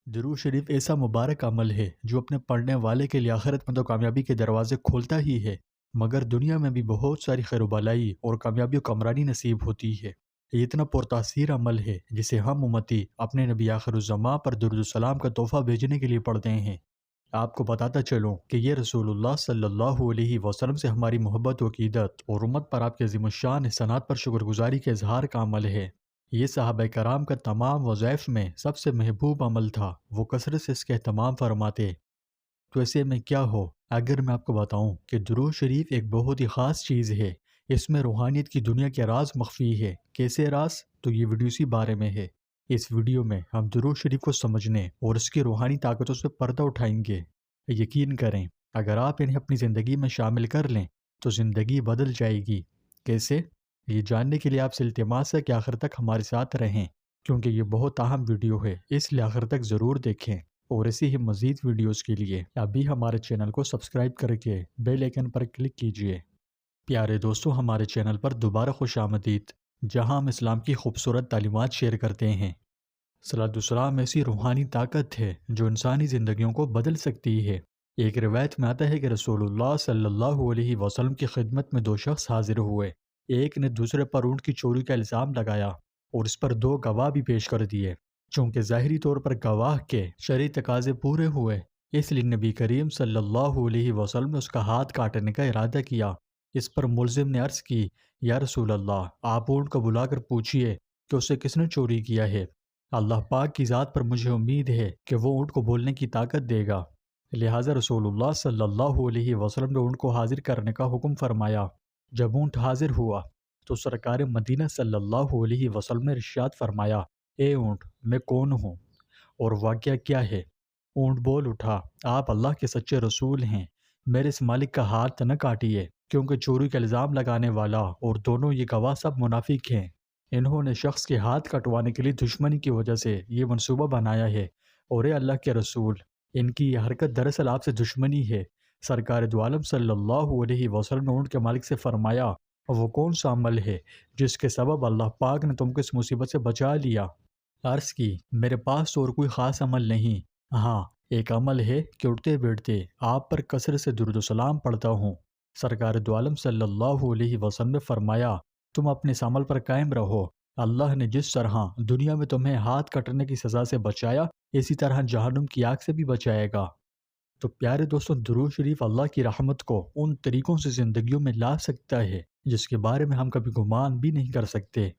درود شریف ایسا مبارک عمل ہے جو اپنے پڑھنے والے کے لیے آخرت میں تو کامیابی کے دروازے کھولتا ہی ہے، مگر دنیا میں بھی بہت ساری خیر و بلائی اور کامیابی و کامرانی نصیب ہوتی ہے۔ یہ اتنا پرتاثیر عمل ہے جسے ہم امتی اپنے نبی آخر الزماں پر درود السلام کا تحفہ بھیجنے کے لیے پڑھتے ہیں۔ آپ کو بتاتا چلوں کہ یہ رسول اللہ صلی اللہ علیہ وسلم سے ہماری محبت و عقیدت اور امت پر آپ کے عظیم الشان احسانات پر شکر گزاری کے اظہار کا عمل ہے۔ یہ صحابہ کرام کا تمام وظائف میں سب سے محبوب عمل تھا، وہ کثرت سے اس کے اہتمام فرماتے۔ تو ایسے میں کیا ہو اگر میں آپ کو بتاؤں کہ درود شریف ایک بہت ہی خاص چیز ہے، اس میں روحانیت کی دنیا کے راز مخفی ہے۔ کیسے راز؟ تو یہ ویڈیو اسی بارے میں ہے۔ اس ویڈیو میں ہم درود شریف کو سمجھنے اور اس کی روحانی طاقتوں سے پردہ اٹھائیں گے۔ یقین کریں اگر آپ انہیں اپنی زندگی میں شامل کر لیں تو زندگی بدل جائے گی۔ کیسے؟ یہ جاننے کے لیے آپ سے التماس ہے کہ آخر تک ہمارے ساتھ رہیں، کیونکہ یہ بہت اہم ویڈیو ہے، اس لیے آخر تک ضرور دیکھیں۔ اور اسی ہی مزید ویڈیوز کے لیے ابھی ہمارے چینل کو سبسکرائب کر کے بیل آئیکن پر کلک کیجئے۔ پیارے دوستو، ہمارے چینل پر دوبارہ خوش آمدید، جہاں ہم اسلام کی خوبصورت تعلیمات شیئر کرتے ہیں۔ صلاۃ والسلام ایسی روحانی طاقت ہے جو انسانی زندگیوں کو بدل سکتی ہے۔ ایک روایت میں آتا ہے کہ رسول اللہ صلی اللہ علیہ وسلم کی خدمت میں دو شخص حاضر ہوئے۔ ایک نے دوسرے پر اونٹ کی چوری کا الزام لگایا اور اس پر دو گواہ بھی پیش کر دیے۔ چونکہ ظاہری طور پر گواہ کے شرعی تقاضے پورے ہوئے، اس لیے نبی کریم صلی اللہ علیہ وسلم نے اس کا ہاتھ کاٹنے کا ارادہ کیا۔ اس پر ملزم نے عرض کی، یا رسول اللہ، آپ اونٹ کو بلا کر پوچھئے کہ اسے کس نے چوری کیا ہے۔ اللہ پاک کی ذات پر مجھے امید ہے کہ وہ اونٹ کو بولنے کی طاقت دے گا۔ لہٰذا رسول اللہ صلی اللہ علیہ وسلم نے اونٹ کو حاضر کرنے کا حکم فرمایا۔ جب اونٹ حاضر ہوا تو سرکار مدینہ صلی اللہ علیہ وسلم نے ارشاد فرمایا، اے اونٹ، میں کون ہوں اور واقعہ کیا ہے؟ اونٹ بول اٹھا، آپ اللہ کے سچے رسول ہیں، میرے اس مالک کا ہاتھ نہ کاٹیے، کیونکہ چوری کا الزام لگانے والا اور دونوں یہ گواہ سب منافق ہیں۔ انہوں نے شخص کے ہاتھ کٹوانے کے لیے دشمنی کی وجہ سے یہ منصوبہ بنایا ہے، اور اے اللہ کے رسول، ان کی یہ حرکت دراصل آپ سے دشمنی ہے۔ سرکار دو عالم صلی اللہ علیہ وسلم نے اونٹ کے مالک سے فرمایا، وہ کون سا عمل ہے جس کے سبب اللہ پاک نے تم کو اس مصیبت سے بچا لیا؟ عرض کی، میرے پاس اور کوئی خاص عمل نہیں، ہاں ایک عمل ہے کہ اٹھتے بیٹھتے آپ پر کثرت سے درود و سلام پڑھتا ہوں۔ سرکار دو عالم صلی اللہ علیہ وسلم نے فرمایا، تم اپنے اس عمل پر قائم رہو، اللہ نے جس طرح دنیا میں تمہیں ہاتھ کٹنے کی سزا سے بچایا، اسی طرح جہنم کی آگ سے بھی بچائے گا۔ تو پیارے دوستوں، درود شریف اللہ کی رحمت کو ان طریقوں سے زندگیوں میں لا سکتا ہے جس کے بارے میں ہم کبھی گمان بھی نہیں کر سکتے۔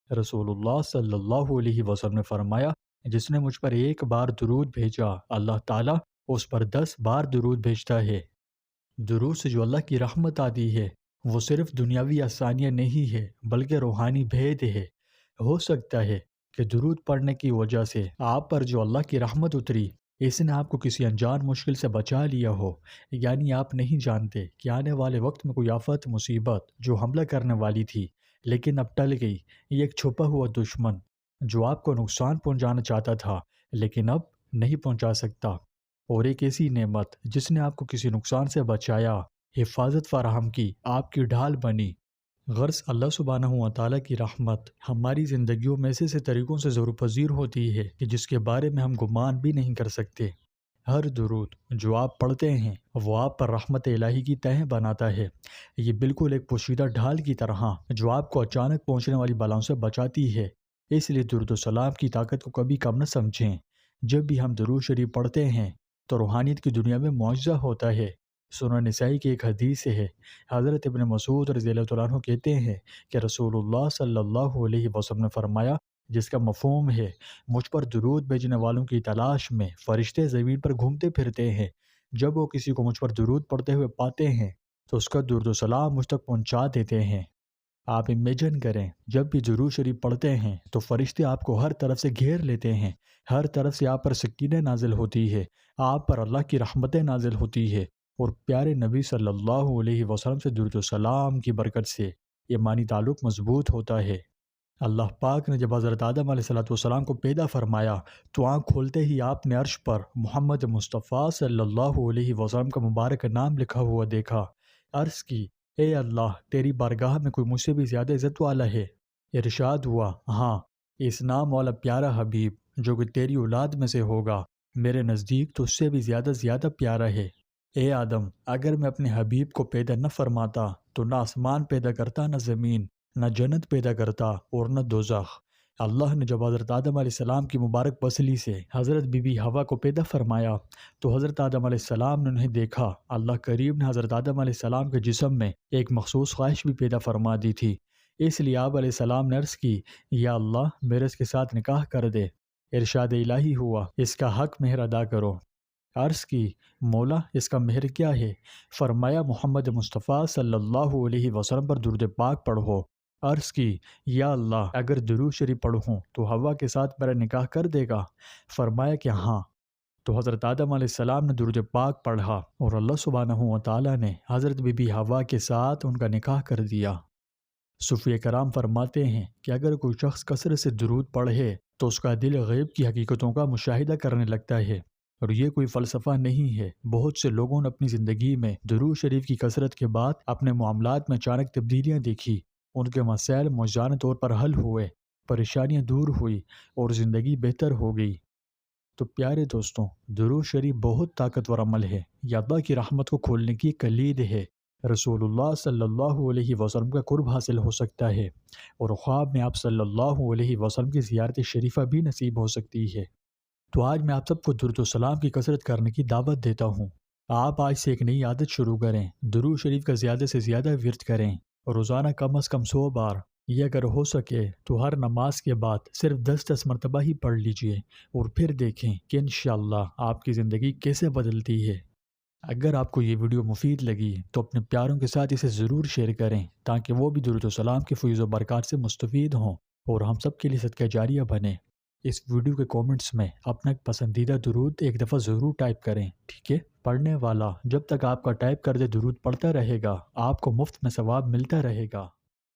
رسول اللہ صلی اللہ علیہ وسلم نے فرمایا، جس نے مجھ پر ایک بار درود بھیجا، اللہ تعالیٰ اس پر 10 بار درود بھیجتا ہے۔ درود سے جو اللہ کی رحمت آتی ہے وہ صرف دنیاوی آسانیاں نہیں ہے بلکہ روحانی بھید ہے۔ ہو سکتا ہے کہ درود پڑھنے کی وجہ سے آپ پر جو اللہ کی رحمت اتری، اس نے آپ کو کسی انجان مشکل سے بچا لیا ہو، یعنی آپ نہیں جانتے کہ آنے والے وقت میں کوئی آفت مصیبت جو حملہ کرنے والی تھی لیکن اب ٹل گئی، یہ ایک چھپا ہوا دشمن جو آپ کو نقصان پہنچانا چاہتا تھا لیکن اب نہیں پہنچا سکتا، اور ایک ایسی نعمت جس نے آپ کو کسی نقصان سے بچایا، حفاظت فراہم کی، آپ کی ڈھال بنی۔ غرض اللہ سبحانہ و تعالیٰ کی رحمت ہماری زندگیوں میں ایسے طریقوں سے ضرور پذیر ہوتی ہے کہ جس کے بارے میں ہم گمان بھی نہیں کر سکتے۔ ہر درود جو آپ پڑھتے ہیں وہ آپ پر رحمت الہی کی تہ بناتا ہے۔ یہ بالکل ایک پوشیدہ ڈھال کی طرح جو آپ کو اچانک پہنچنے والی بلاؤں سے بچاتی ہے۔ اس لیے درود و سلام کی طاقت کو کبھی کم نہ سمجھیں۔ جب بھی ہم درود شریف پڑھتے ہیں تو روحانیت کی دنیا میں معجزہ ہوتا ہے۔ سنن نسائی کی ایک حدیث ہے، حضرت ابن مسعود رضی اللہ عنہ کہتے ہیں کہ رسول اللہ صلی اللہ علیہ وسلم نے فرمایا، جس کا مفہوم ہے، مجھ پر درود بھیجنے والوں کی تلاش میں فرشتے زمین پر گھومتے پھرتے ہیں، جب وہ کسی کو مجھ پر درود پڑھتے ہوئے پاتے ہیں تو اس کا درود و سلام مجھ تک پہنچا دیتے ہیں۔ آپ امیجن کریں، جب بھی درود شریف پڑھتے ہیں تو فرشتے آپ کو ہر طرف سے گھیر لیتے ہیں، ہر طرف سے آپ پر سکینہ نازل ہوتی ہے، آپ پر اللہ کی رحمتیں نازل ہوتی ہے، اور پیارے نبی صلی اللہ علیہ وسلم سے درود و سلام کی برکت سے ایمانی تعلق مضبوط ہوتا ہے۔ اللہ پاک نے جب حضرت آدم علیہ السلام کو پیدا فرمایا تو آنکھ کھولتے ہی آپ نے عرش پر محمد مصطفیٰ صلی اللہ علیہ وسلم کا مبارک نام لکھا ہوا دیکھا۔ عرض کی، اے اللہ، تیری بارگاہ میں کوئی مجھ سے بھی زیادہ عزت والا ہے؟ ارشاد ہوا، ہاں، اس نام والا پیارا حبیب جو کہ تیری اولاد میں سے ہوگا میرے نزدیک تو اس سے بھی زیادہ پیارا ہے۔ اے آدم، اگر میں اپنے حبیب کو پیدا نہ فرماتا تو نہ آسمان پیدا کرتا، نہ زمین، نہ جنت پیدا کرتا اور نہ دوزخ۔ اللہ نے جب حضرت آدم علیہ السلام کی مبارک پسلی سے حضرت بی بی حوا کو پیدا فرمایا تو حضرت آدم علیہ السلام نے انہیں دیکھا۔ اللہ کریم نے حضرت آدم علیہ السلام کے جسم میں ایک مخصوص خواہش بھی پیدا فرما دی تھی، اس لیے آپ علیہ السلام نے عرض کی، یا اللہ میرے اس کے ساتھ نکاح کر دے۔ ارشاد الہی ہوا، اس کا حق مہر ادا کرو۔ عرض کی، مولا اس کا مہر کیا ہے؟ فرمایا، محمد مصطفیٰ صلی اللہ علیہ وسلم پر درود پاک پڑھو۔ عرض کی، یا اللہ اگر درود شریف پڑھوں تو حوا کے ساتھ میرا نکاح کر دے گا؟ فرمایا کہ ہاں۔ تو حضرت آدم علیہ السلام نے درود پاک پڑھا اور اللہ سبحانہ و تعالیٰ نے حضرت بی بی حوا کے ساتھ ان کا نکاح کر دیا۔ صوفیہ کرام فرماتے ہیں کہ اگر کوئی شخص کثرت سے درود پڑھے تو اس کا دل غیب کی حقیقتوں کا مشاہدہ کرنے لگتا ہے، اور یہ کوئی فلسفہ نہیں ہے۔ بہت سے لوگوں نے اپنی زندگی میں درود شریف کی کثرت کے بعد اپنے معاملات میں اچانک تبدیلیاں دیکھی، ان کے مسائل موزانہ طور پر حل ہوئے، پریشانیاں دور ہوئی اور زندگی بہتر ہو گئی۔ تو پیارے دوستوں، درود شریف بہت طاقتور عمل ہے، یہ اللہ کی رحمت کو کھولنے کی کلید ہے۔ رسول اللہ صلی اللہ علیہ وسلم کا قرب حاصل ہو سکتا ہے، اور خواب میں آپ صلی اللہ علیہ وسلم کی زیارت شریفہ بھی نصیب ہو سکتی ہے۔ تو آج میں آپ سب کو درود و سلام کی کثرت کرنے کی دعوت دیتا ہوں۔ آپ آج سے ایک نئی عادت شروع کریں، درود شریف کا زیادہ سے زیادہ ورد کریں، روزانہ کم از کم 100 بار، یہ اگر ہو سکے تو ہر نماز کے بعد صرف 10 مرتبہ ہی پڑھ لیجئے، اور پھر دیکھیں کہ انشاءاللہ آپ کی زندگی کیسے بدلتی ہے۔ اگر آپ کو یہ ویڈیو مفید لگی تو اپنے پیاروں کے ساتھ اسے ضرور شیئر کریں تاکہ وہ بھی درود و سلام کے فیض و برکات سے مستفید ہوں اور ہم سب کے لیے صدقہ جاریہ بنے۔ اس ویڈیو کے کومنٹس میں اپنا ایک پسندیدہ درود ایک دفعہ ضرور ٹائپ کریں، ٹھیک ہے؟ پڑھنے والا جب تک آپ کا ٹائپ کردہ درود پڑھتا رہے گا آپ کو مفت میں ثواب ملتا رہے گا۔